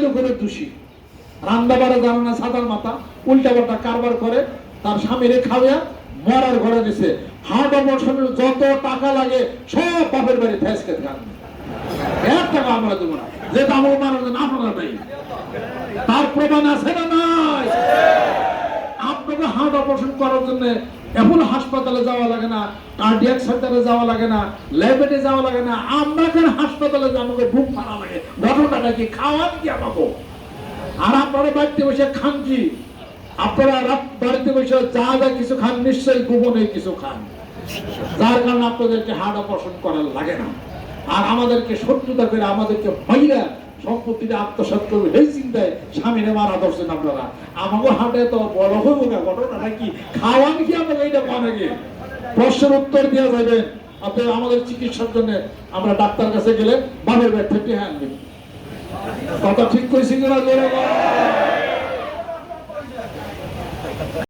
লোকের দোষী, রান্না বাড়া জানে না, সাদার মাথা, উল্টা পাল্টা কারবার করে, তার স্বামীরে খাওয়া মরার ঘরে দিছে। হার্ট অপারেশনের যত টাকা লাগে সব বাপের বাড়ি ফেসকে খান, 1 টাকা আমরা দেবো না, যেটা আমার মানুষজন আপনারা নেই। তার প্রমাণ আছে না নাই? আপনাকে হার্ট অপারেশন করার জন্য এমন হাসপাতালে যাওয়া লাগে না, কার্ডিয়াক সেন্টারে যাওয়া লাগে না, ল্যাবে যাওয়া লাগে না। আমরা কেন হাসপাতালে আমাকে বুক ফাড়া লাগে? ঘটনাটা কি? খাওয়ান কি আমাকে? আর আপনারা বাড়িতে বসে খান কি? আপনারা বাড়িতে বসে যা যা কিছু খান নিশ্চয়ই গোপনে কিছু খান, যার কারণে আপনাদেরকে হার্ট অপারেশন করার লাগে না। আর আমাদেরকে শত্রুতা করে আমাদেরকে ভাইরা সম্পত্তিটা আত্মসাৎ করবে এই চিন্তায় স্বামীরে মারা ধরছেন আপনারা। আমাকে হাটে তো বড় হইব না, ঘটনাটা কি? খাওয়ান কি আমাকে? এইটা অনেকে প্রশ্নের উত্তর দেওয়া যাবেন। আপনার আমাদের চিকিৎসার জন্য আমরা ডাক্তার কাছে গেলে বাপের ব্যাগ থেকে হ্যাঁ আনবেন। কথা ঠিক কইছি কিনা?